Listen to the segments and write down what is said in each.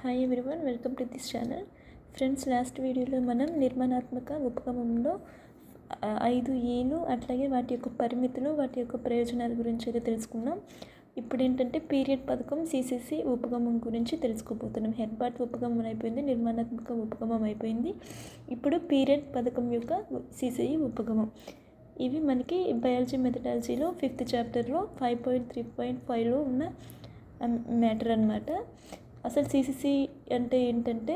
Hi everyone, welcome to this channel. Friends, last వీడియోలో మనం నిర్మాణాత్మక ఉపగమంలో 5 ఏలు అట్లాగే వాటి యొక్క పరిమితులు, వాటి యొక్క ప్రయోజనాల గురించి అయితే తెలుసుకున్నాం. ఇప్పుడు ఏంటంటే పీరియడ్ పథకం సిసిసి ఉపగమం గురించి తెలుసుకోబోతున్నాం. హెర్బార్ట్ ఉపగమం అయిపోయింది, నిర్మాణాత్మక ఉపగమం అయిపోయింది. ఇప్పుడు పీరియడ్ పథకం యొక్క సిసిఈ ఉపగమం. ఇవి మనకి బయాలజీ మెథడాలజీలో 5th చాప్టర్లో 5.3.5లో ఉన్న మ్యాటర్ అన్నమాట. అసలు సిసిసి అంటే ఏంటంటే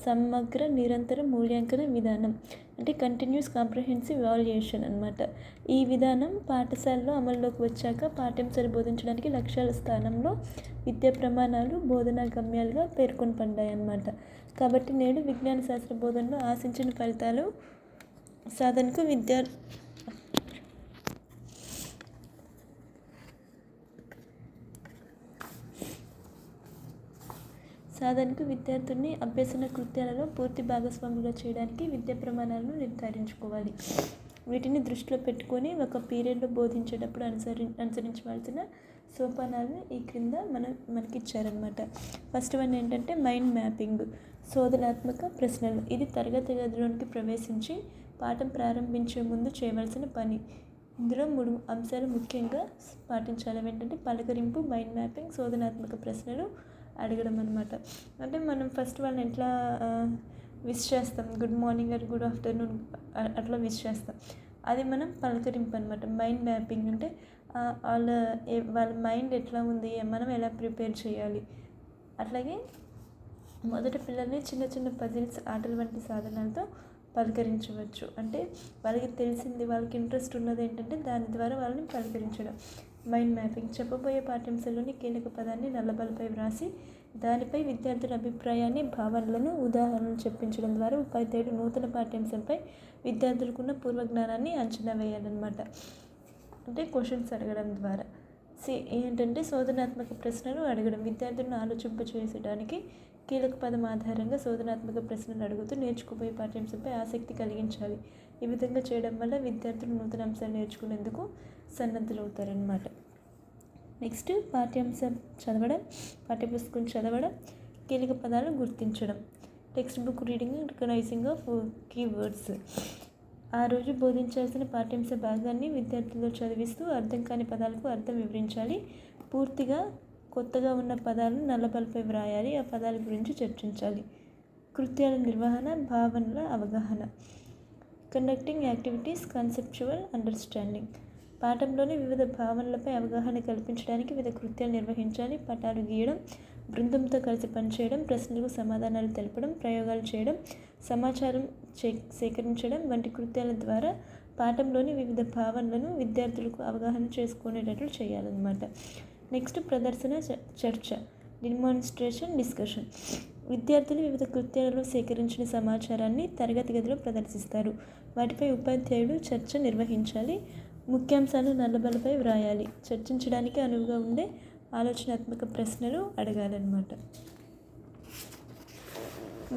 సమగ్ర నిరంతర మూల్యాంకన విధానం, అంటే కంటిన్యూస్ కాంప్రహెన్సివ్ ఎవాల్యుయేషన్ అన్నమాట. ఈ విధానం పాఠశాలలో అమల్లోకి వచ్చాక పాఠ్యాంశాలు బోధించడానికి లక్ష్యాల స్థానంలో విద్యా ప్రమాణాలు బోధనా గమ్యాలుగా పేర్కొనబడ్డాయి అన్నమాట. కాబట్టి నేడు విజ్ఞాన శాస్త్ర బోధనలో ఆశించిన ఫలితాలు సాధనకు విద్యార్థుల్ని అభ్యసన కృత్యాలలో పూర్తి భాగస్వాములుగా చేయడానికి విద్యా ప్రమాణాలను నిర్ధారించుకోవాలి. వీటిని దృష్టిలో పెట్టుకొని ఒక పీరియడ్లో బోధించేటప్పుడు అనుసరించవలసిన సోపానాలను ఈ క్రింద మనకి ఇచ్చారనమాట. ఫస్ట్ వన్ ఏంటంటే మైండ్ మ్యాపింగ్, శోధనాత్మక ప్రశ్నలు. ఇది తరగతి గదిలోనికి ప్రవేశించి పాఠం ప్రారంభించే ముందు చేయవలసిన పని. ఇందులో 3 అంశాలు ముఖ్యంగా పాటించాలి. ఏంటంటే పలకరింపు, మైండ్ మ్యాపింగ్, శోధనాత్మక ప్రశ్నలు అడగడం అనమాట. అంటే మనం ఫస్ట్ వాళ్ళని ఎట్లా విష్ చేస్తాం, good morning or good afternoon అట్లా విష్ చేస్తాం. అది మనం పలకరింపు అనమాట. మైండ్ మ్యాపింగ్ అంటే వాళ్ళ మైండ్ ఎట్లా ఉంది, మనం ఎలా ప్రిపేర్ చేయాలి. అట్లాగే మొదట పిల్లల్ని చిన్న చిన్న పజిల్స్, ఆటల వంటి సాధనాలతో పలకరించవచ్చు. అంటే వాళ్ళకి తెలిసింది, వాళ్ళకి ఇంట్రెస్ట్ ఉన్నది ఏంటంటే దాని ద్వారా వాళ్ళని పలకరించడం. మైండ్ మ్యాపింగ్ చెప్పబోయే పాఠ్యాంశాల్లోని కీలక పదాన్ని నల్లబలపై వ్రాసి దానిపై విద్యార్థుల అభిప్రాయాన్ని, భావనలను, ఉదాహరణలు చెప్పించడం ద్వారా ఉపాధ్యాయుడు నూతన పాఠ్యాంశంపై విద్యార్థులకున్న పూర్వజ్ఞానాన్ని అంచనా వేయాలన్నమాట. అంటే క్వశ్చన్స్ అడగడం ద్వారా. ఏంటంటే శోధనాత్మక ప్రశ్నలు అడగడం, విద్యార్థులను ఆలోచింపచేయడానికి కీలక పదం ఆధారంగా శోధనాత్మక ప్రశ్నలు అడుగుతూ నేర్చుకోబోయే పాఠ్యాంశంపై ఆసక్తి కలిగించాలి. ఈ విధంగా చేయడం వల్ల విద్యార్థులు నూతన అంశాలు నేర్చుకునేందుకు సన్నద్ధులవుతారనమాట. నెక్స్ట్ పాఠ్యపుస్తకం చదవడం, కీలక పదాలు గుర్తించడం. Text book reading, recognising of keywords. ఆ రోజు బోధించాల్సిన పాఠ్యాంశ భాగాన్ని విద్యార్థులతో చదివిస్తూ అర్థం కాని పదాలకు అర్థం వివరించాలి. పూర్తిగా కొత్తగా ఉన్న పదాలను నల్లబలపై వ్రాయాలి. ఆ పదాల గురించి చర్చించాలి. కృత్యాల నిర్వహణ, భావనల అవగాహన. Conducting activities, conceptual understanding. పాఠంలోని వివిధ భావనలపై అవగాహన కల్పించడానికి వివిధ కృత్యాలు నిర్వహించాలి. పటాలు గీయడం, బృందంతో కలిసి పనిచేయడం, ప్రశ్నలకు సమాధానాలు తెలపడం, ప్రయోగాలు చేయడం, సమాచారం సేకరించడం వంటి కృత్యాల ద్వారా పాఠంలోని వివిధ భావనలను విద్యార్థులకు అవగాహన చేసుకునేటట్లు చేయాలన్నమాట. నెక్స్ట్ ప్రదర్శన, చర్చ, డెమాన్స్ట్రేషన్, డిస్కషన్. విద్యార్థులు వివిధ కృత్యాలలో సేకరించిన సమాచారాన్ని తరగతి గదిలో ప్రదర్శిస్తారు. వాటిపై ఉపాధ్యాయుడు చర్చ నిర్వహించాలి. ముఖ్యాంశాలు నల్లబలపై వ్రాయాలి. చర్చించడానికి అనువుగా ఉండే ఆలోచనాత్మక ప్రశ్నలు అడగాలన్నమాట.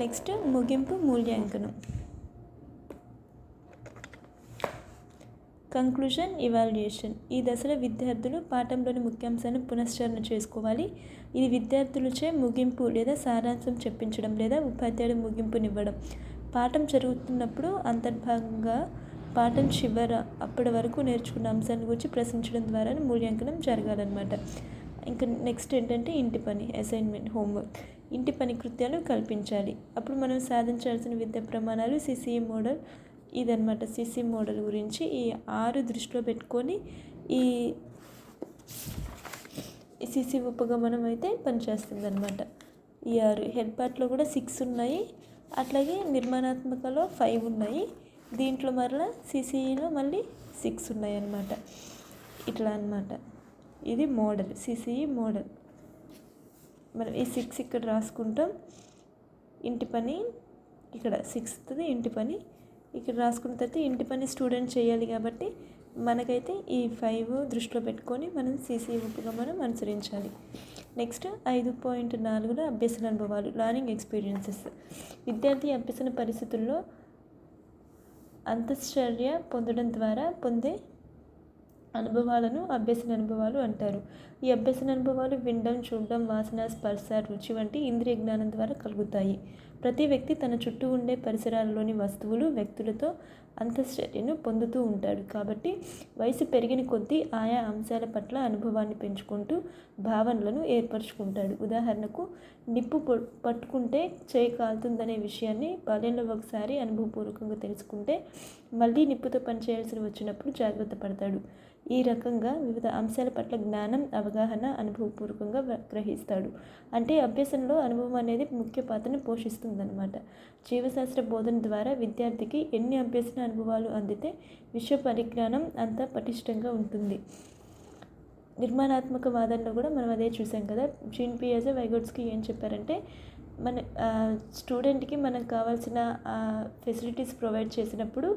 నెక్స్ట్ ముగింపు, మూల్యాంకనం, కంక్లూజన్, ఇవాల్యుయేషన్. ఈ దశలో విద్యార్థులు పాఠంలోని ముఖ్యాంశాలను పునశ్చరణ చేసుకోవాలి. ఇది విద్యార్థులచే ముగింపు లేదా సారాంశం చెప్పించడం లేదా ఉపాధ్యాయుడు ముగింపునివ్వడం. పాఠం జరుగుతున్నప్పుడు అంతర్భాగంగా పాఠం చివర అప్పటి వరకు నేర్చుకున్న అంశాన్ని గురించి ప్రశ్నించడం ద్వారా మూల్యాంకనం జరగాలన్నమాట. ఇంకా నెక్స్ట్ ఏంటంటే ఇంటి పని, అసైన్మెంట్, హోంవర్క్. ఇంటి పని కృత్యాలు కల్పించాలి. అప్పుడు మనం సాధించాల్సిన విద్యా ప్రమాణాలు సిసిఈ మోడల్ ఇదన్నమాట. సిసిఈ మోడల్ గురించి ఈ 6 దృష్టిలో పెట్టుకొని ఈ సిసిఈ ఉపగమనం అయితే పనిచేస్తుంది అన్నమాట. ఈ 6 హెర్బార్ట్లో కూడా 6 ఉన్నాయి, అట్లాగే నిర్మాణాత్మకలో 5 ఉన్నాయి. దీంట్లో మరలా సిసిఈలో మళ్ళీ 6 ఉన్నాయి అన్నమాట. ఇట్లా అన్నమాట. ఇది మోడల్, సిసిఈ మోడల్. మనం ఈ 6 ఇక్కడ రాసుకుంటాం. ఇంటి పని ఇక్కడ 6th ఇంటి పని ఇక్కడ రాసుకున్న తర్వాత ఇంటి పని స్టూడెంట్ చేయాలి కాబట్టి మనకైతే ఈ 5 దృష్టిలో పెట్టుకొని మనం సిసిఈ ఉపగమనం అనుసరించాలి. నెక్స్ట్ 5.4లో అభ్యసన అనుభవాలు, లర్నింగ్ ఎక్స్పీరియన్సెస్. విద్యార్థి అభ్యసన పరిస్థితుల్లో అంతశ్చర్య పొందడం ద్వారా పొందే అనుభవాలను అభ్యసన అనుభవాలు అంటారు. ఈ అభ్యసన అనుభవాలు వినడం, చూడడం, వాసన, స్పర్శ, రుచి వంటి ఇంద్రియ జ్ఞానం ద్వారా కలుగుతాయి. ప్రతి వ్యక్తి తన చుట్టూ ఉండే పరిసరాల్లోని వస్తువులు, వ్యక్తులతో అంతశ్చర్యను పొందుతూ ఉంటాడు. కాబట్టి వయసు పెరిగిన కొద్దీ ఆయా అంశాల పట్ల అనుభవాన్ని పెంచుకుంటూ భావనలను ఏర్పరచుకుంటాడు. ఉదాహరణకు, నిప్పు పట్టుకుంటే చేయి కాలుతుందనే విషయాన్ని బాల్యంలో ఒకసారి అనుభవపూర్వకంగా తెలుసుకుంటే మళ్ళీ నిప్పుతో పనిచేయాల్సి వచ్చినప్పుడు జాగ్రత్త పడతాడు. ఈ రకంగా వివిధ అంశాల పట్ల జ్ఞానం, అవగాహన అనుభవపూర్వకంగా గ్రహిస్తాడు. అంటే అభ్యసనలో అనుభవం అనేది ముఖ్య పాత్రను పోషిస్తుందన్నమాట. జీవశాస్త్ర బోధన ద్వారా విద్యార్థికి ఎన్ని అభ్యసన అనుభవాలు అందితే విశ్వ పరిజ్ఞానం అంత పటిష్టంగా ఉంటుంది. నిర్మాణాత్మక వాదనలో కూడా మనం అదే చూసాం కదా. జీన్ పియాజే వైగోట్స్కి ఏం చెప్పారంటే, మన స్టూడెంట్కి మనకు కావాల్సిన ఫెసిలిటీస్ ప్రొవైడ్ చేసినప్పుడు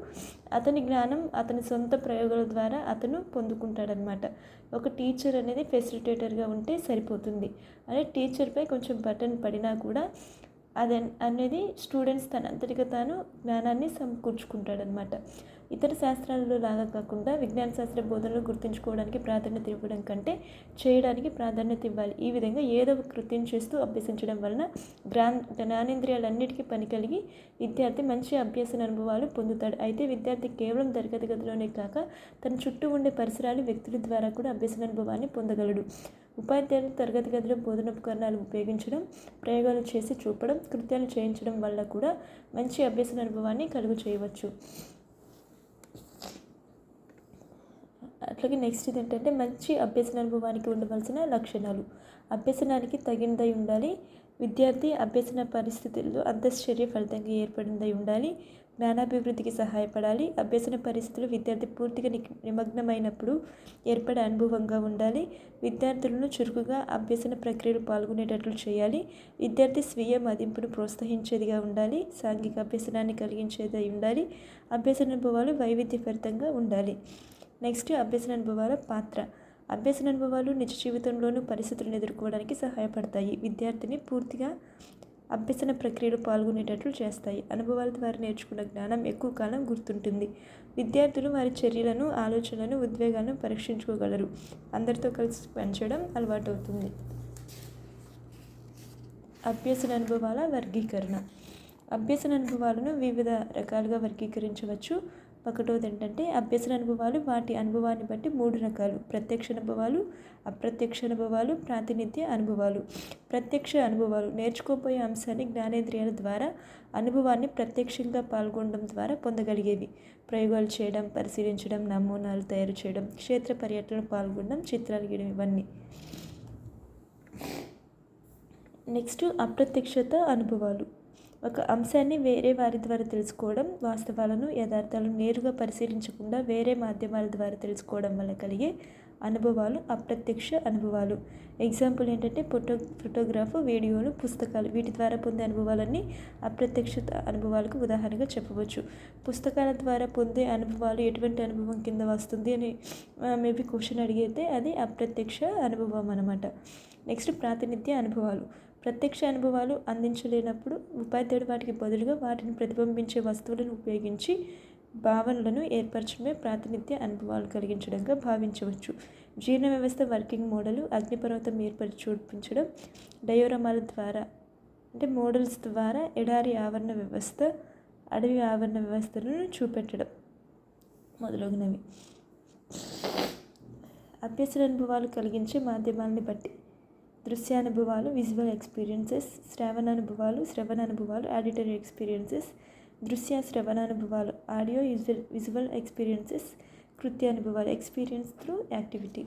అతని జ్ఞానం అతని సొంత ప్రయోగాల ద్వారా అతను పొందుకుంటాడనమాట. ఒక టీచర్ అనేది ఫెసిలిటేటర్గా ఉంటే సరిపోతుంది. అదే టీచర్పై కొంచెం బటన్ పడినా కూడా అనేది స్టూడెంట్స్ తనంతటిగా తాను జ్ఞానాన్ని సమకూర్చుకుంటాడనమాట. ఇతర శాస్త్రాలలో లాగా కాకుండా విజ్ఞాన శాస్త్ర బోధనలు గుర్తుంచుకోవడానికి ప్రాధాన్యత ఇవ్వడం కంటే చేయడానికి ప్రాధాన్యత ఇవ్వాలి. ఈ విధంగా ఏదో ఒక కృత్యం చేస్తూ అభ్యసించడం వలన జ్ఞానేంద్రియాలన్నిటికీ పని కలిగి విద్యార్థి మంచి అభ్యసన అనుభవాలు పొందుతాడు. అయితే విద్యార్థి కేవలం తరగతి గదిలోనే కాక తన చుట్టూ ఉండే పరిసరాలు, వ్యక్తుల ద్వారా కూడా అభ్యసన అనుభవాన్ని పొందగలడు. ఉపాధ్యాయులు తరగతి గదిలో బోధనోపకరణాలు ఉపయోగించడం, ప్రయోగాలు చేసి చూపడం, కృత్యాలు చేయించడం వల్ల కూడా మంచి అభ్యసన అనుభవాన్ని కలుగు చేయవచ్చు. అట్లాగే నెక్స్ట్ ఏంటంటే మంచి అభ్యసన అనుభవానికి ఉండవలసిన లక్షణాలు. అభ్యసనానికి తగినదై ఉండాలి. విద్యార్థి అభ్యసన పరిస్థితుల్లో అంతశ్చర్య ఫలితంగా ఏర్పడిందై ఉండాలి. జ్ఞానాభివృద్ధికి సహాయపడాలి. అభ్యసన పరిస్థితులు విద్యార్థి పూర్తిగా నిమగ్నమైనప్పుడు ఏర్పడే అనుభవంగా ఉండాలి. విద్యార్థులను చురుకుగా అభ్యసన ప్రక్రియలో పాల్గొనేటట్లు చేయాలి. విద్యార్థి స్వీయ మదింపును ప్రోత్సహించేదిగా ఉండాలి. సాంఘిక అభ్యసనాన్ని కలిగించేదై ఉండాలి. అభ్యసన అనుభవాలు వైవిధ్యభరితంగా ఉండాలి. నెక్స్ట్ అభ్యసన అనుభవాల పాత్ర. అభ్యసన అనుభవాలు నిజ జీవితంలోనూ పరిస్థితులను ఎదుర్కోవడానికి సహాయపడతాయి. విద్యార్థిని పూర్తిగా అభ్యసన ప్రక్రియలో పాల్గొనేటట్లు చేస్తాయి. అనుభవాల ద్వారా నేర్చుకున్న జ్ఞానం ఎక్కువ కాలం గుర్తుంటుంది. విద్యార్థులు వారి చర్యలను, ఆలోచనలను, ఉద్వేగాలను పరీక్షించుకోగలరు. అందరితో కలిసి పనిచేయడం అలవాటు అవుతుంది. అభ్యసన అనుభవాల వర్గీకరణ. అభ్యసన అనుభవాలను వివిధ రకాలుగా వర్గీకరించవచ్చు. ఒకటోది ఏంటంటే అభ్యసన అనుభవాలు వాటి అనుభవాన్ని బట్టి 3 రకాలు: ప్రత్యక్ష అనుభవాలు, అప్రత్యక్ష అనుభవాలు, ప్రాతినిధ్య అనుభవాలు. ప్రత్యక్ష అనుభవాలు నేర్చుకోబోయే అంశాన్ని జ్ఞానేంద్రియాల ద్వారా అనుభవాన్ని ప్రత్యక్షంగా పాల్గొనడం ద్వారా పొందగలిగేవి. ప్రయోగాలు చేయడం, పరిశీలించడం, నమూనాలు తయారు చేయడం, క్షేత్ర పర్యటనలో పాల్గొనడం, చిత్రాలు గీయడం ఇవన్నీ. నెక్స్ట్ అప్రత్యక్షత అనుభవాలు. ఒక అంశాన్ని వేరే వారి ద్వారా తెలుసుకోవడం, వాస్తవాలను, యథార్థాలను నేరుగా పరిశీలించకుండా వేరే మాధ్యమాల ద్వారా తెలుసుకోవడం వల్ల కలిగే అనుభవాలు అప్రత్యక్ష అనుభవాలు. ఎగ్జాంపుల్ ఏంటంటే ఫోటోగ్రాఫ్, వీడియోలు, పుస్తకాలు. వీటి ద్వారా పొందే అనుభవాలన్నీ అప్రత్యక్ష అనుభవాలకు ఉదాహరణగా చెప్పవచ్చు. పుస్తకాల ద్వారా పొందే అనుభవాలు ఎటువంటి అనుభవం కింద వస్తుంది అని మేబీ క్వశ్చన్ అడిగితే అది అప్రత్యక్ష అనుభవం అన్నమాట. నెక్స్ట్ ప్రాతినిధ్య అనుభవాలు. ప్రత్యక్ష అనుభవాలు అందించలేనప్పుడు ఉపాధ్యాయుడు వాటికి బదులుగా వాటిని ప్రతిబింబించే వస్తువులను ఉపయోగించి భావనలను ఏర్పరచడమే ప్రాతినిధ్య అనుభవాలు కలిగించడంగా భావించవచ్చు. జీర్ణ వ్యవస్థ వర్కింగ్ మోడలు, అగ్నిపర్వతం ఏర్పరిచి చూపించడం, డయోరమాల ద్వారా మోడల్స్ ద్వారా ఎడారి ఆవరణ వ్యవస్థ, అడవి ఆవరణ వ్యవస్థలను చూపెట్టడం మొదలగునవి. అభ్యసన అనుభవాలు కలిగించే మాధ్యమాలని బట్టి దృశ్యానుభవాలు, విజువల్ ఎక్స్పీరియన్సెస్, శ్రవణానుభవాలు, ఆడిటరీ ఎక్స్పీరియన్సెస్, శ్రవణానుభవాలు, ఆడియో విజువల్ ఎక్స్పీరియన్సెస్, కృత్యానుభవాలు, ఎక్స్పీరియన్స్ త్రూ యాక్టివిటీ.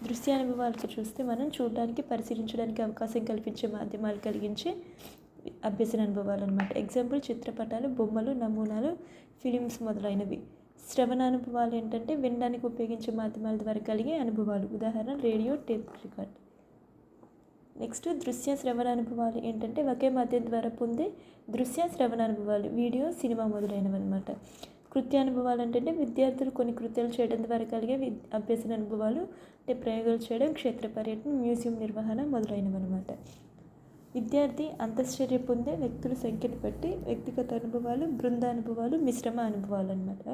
దృశ్యానుభవాలతో చూస్తే మనం చూడడానికి, పరిశీలించడానికి అవకాశం కల్పించే మాధ్యమాలు కలిగించే అభ్యసన అనుభవాలు అన్నమాట. ఎగ్జాంపుల్ చిత్రపటాలు, బొమ్మలు, నమూనాలు, ఫిలిమ్స్ మొదలైనవి. శ్రవణానుభవాలు ఏంటంటే వినడానికి ఉపయోగించే మాధ్యమాల ద్వారా కలిగే అనుభవాలు. ఉదాహరణ రేడియో, టేప్ రికార్డ్. నెక్స్ట్ శ్రవణానుభవాలు ఏంటంటే ఒకే మాధ్యమం ద్వారా పొందే శ్రవణానుభవాలు, వీడియో, సినిమా మొదలైనవి అన్నమాట. కృత్యానుభవాలు అంటే విద్యార్థులు కొన్ని కృత్యాలు చేయడం ద్వారా కలిగే అభ్యసన అనుభవాలు, ప్రయోగాలు చేయడం, క్షేత్ర పర్యటన, మ్యూజియం నిర్వహణ మొదలైనవి అన్నమాట. విద్యార్థి అంతశ్చర్య పొందే వ్యక్తుల సంఖ్యను బట్టి వ్యక్తిగత అనుభవాలు, బృందానుభవాలు, మిశ్రమ అనుభవాలు అన్నమాట.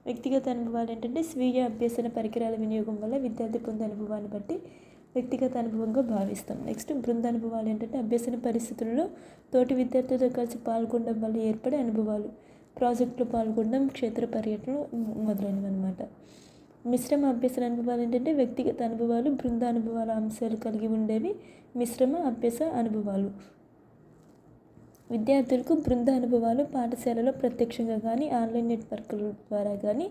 వ్యక్తిగత అనుభవాలు ఏంటంటే స్వీయ అభ్యసన పరికరాల వినియోగం వల్ల విద్యార్థి పొందే అనుభవాన్ని బట్టి వ్యక్తిగత అనుభవంగా భావిస్తాం. నెక్స్ట్ బృంద అనుభవాలు ఏంటంటే అభ్యసన పరిస్థితుల్లో తోటి విద్యార్థులతో కలిసి పాల్గొనడం వల్ల ఏర్పడే అనుభవాలు, ప్రాజెక్టులో పాల్గొనడం, క్షేత్ర పర్యటనలు మొదలైనవి అన్నమాట. మిశ్రమ అభ్యసన అనుభవాలు ఏంటంటే వ్యక్తిగత అనుభవాలు, బృంద అనుభవాల అంశాలు కలిగి ఉండేవి మిశ్రమ అభ్యాస అనుభవాలు. విద్యార్థులకు బృంద అనుభవాలు పాఠశాలలో ప్రత్యక్షంగా కానీ ఆన్లైన్ నెట్వర్క్ల ద్వారా కానీ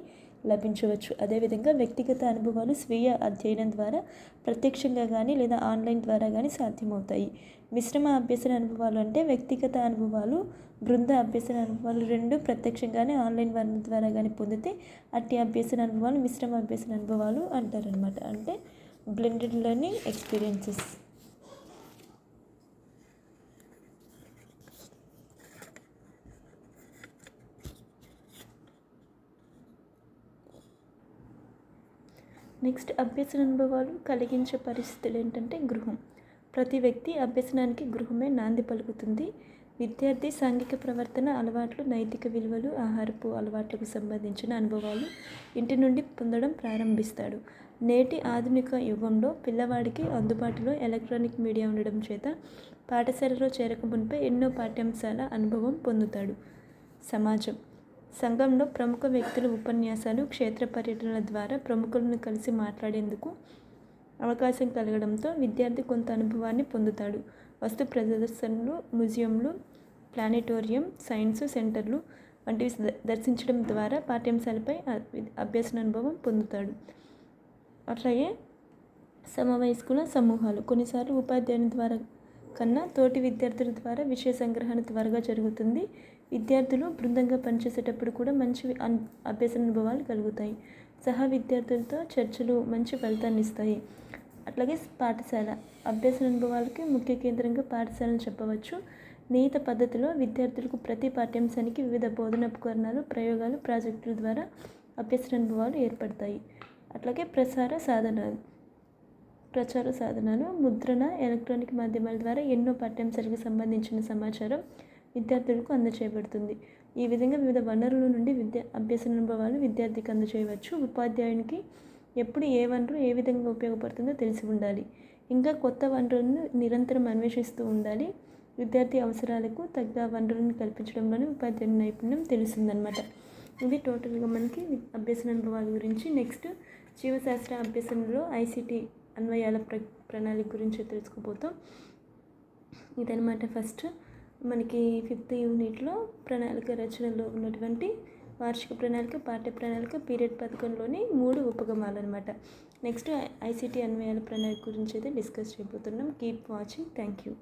లభించవచ్చు. అదేవిధంగా వ్యక్తిగత అనుభవాలు స్వీయ అధ్యయనం ద్వారా ప్రత్యక్షంగా కానీ లేదా ఆన్లైన్ ద్వారా కానీ సాధ్యమవుతాయి. మిశ్రమ అభ్యసన అనుభవాలు అంటే వ్యక్తిగత అనుభవాలు, బృంద అభ్యసన అనుభవాలు రెండు ప్రత్యక్షంగానే ఆన్లైన్ వనరుల ద్వారా కానీ పొందితే అట్టి అభ్యసన అనుభవాలు మిశ్రమ అభ్యసన అనుభవాలు అంటారనమాట. అంటే బ్లెండెడ్ లెర్నింగ్ ఎక్స్పీరియన్సెస్. నెక్స్ట్ అభ్యసన అనుభవాలు కలిగించే పరిస్థితులు ఏంటంటే గృహం. ప్రతి వ్యక్తి అభ్యసనానికి గృహమే నాంది పలుకుతుంది. విద్యార్థి సాంఘిక ప్రవర్తన అలవాట్లు, నైతిక విలువలు, ఆహారపు అలవాట్లకు సంబంధించిన అనుభవాలు ఇంటి నుండి పొందడం ప్రారంభిస్తాడు. నేటి ఆధునిక యుగంలో పిల్లవాడికి అందుబాటులో ఎలక్ట్రానిక్ మీడియా ఉండడం చేత పాఠశాలలో చేరక మునిపే ఎన్నో పాఠ్యాంశాల అనుభవం పొందుతాడు. సమాజం. సంఘంలో ప్రముఖ వ్యక్తుల ఉపన్యాసాలు, క్షేత్ర పర్యటనల ద్వారా ప్రముఖులను కలిసి మాట్లాడేందుకు అవకాశం కలగడంతో విద్యార్థి కొంత అనుభవాన్ని పొందుతాడు. వస్తు ప్రదర్శనలు, మ్యూజియంలు, ప్లానెటోరియం, సైన్స్ సెంటర్లు వంటివి దర్శించడం ద్వారా పాఠ్యాంశాలపై అభ్యసన అనుభవం పొందుతాడు. అట్లాగే సమవయస్కుల సమూహాలు. కొన్నిసార్లు ఉపాధ్యాయుని ద్వారా కన్నా తోటి విద్యార్థుల ద్వారా విషయ సంగ్రహణ త్వరగా జరుగుతుంది. విద్యార్థులు బృందంగా పనిచేసేటప్పుడు కూడా మంచి అభ్యసన అనుభవాలు కలుగుతాయి. సహా విద్యార్థులతో చర్చలు మంచి ఫలితాన్ని ఇస్తాయి. అట్లాగే పాఠశాల అభ్యసన అనుభవాలకి ముఖ్య కేంద్రంగా పాఠశాలను చెప్పవచ్చు. నియత పద్ధతిలో విద్యార్థులకు ప్రతి పాఠ్యాంశానికి వివిధ బోధన ఉపకరణాలు, ప్రయోగాలు, ప్రాజెక్టుల ద్వారా అభ్యసన అనుభవాలు ఏర్పడతాయి. అట్లాగే ప్రచార సాధనాలు, ముద్రణ, ఎలక్ట్రానిక్ మాధ్యమాల ద్వారా ఎన్నో పాఠ్యాంశాలకు సంబంధించిన సమాచారం విద్యార్థులకు అందజేయబడుతుంది. ఈ విధంగా వివిధ వనరుల నుండి అభ్యసన అనుభవాలు విద్యార్థికి అందజేయవచ్చు. ఉపాధ్యాయునికి ఎప్పుడు ఏ వనరు ఏ విధంగా ఉపయోగపడుతుందో తెలిసి ఉండాలి. ఇంకా కొత్త వనరులను నిరంతరం అన్వేషిస్తూ ఉండాలి. విద్యార్థి అవసరాలకు తగ్గ వనరులను కల్పించడంలోనే ఉపాధ్యాయుని నైపుణ్యం తెలుస్తుందన్నమాట. ఇది టోటల్గా మనకి అభ్యసన అనుభవాల గురించి. నెక్స్ట్ జీవశాస్త్ర అభ్యసనలో ICT అన్వయాల ప్రణాళిక గురించి తెలుసుకోబోతాం. ఇదనమాట. ఫస్ట్ మనకి 5th యూనిట్లో ప్రణాళిక రచనలో ఉన్నటువంటి వార్షిక ప్రణాళిక, పాఠ్య ప్రణాళిక, పీరియడ్ పథకంలోని 3 ఉపగమాలు అనమాట. నెక్స్ట్ ICT అన్వయాల ప్రణాళిక గురించి అయితే డిస్కస్ చేయబోతున్నాం. Keep watching. Thank you.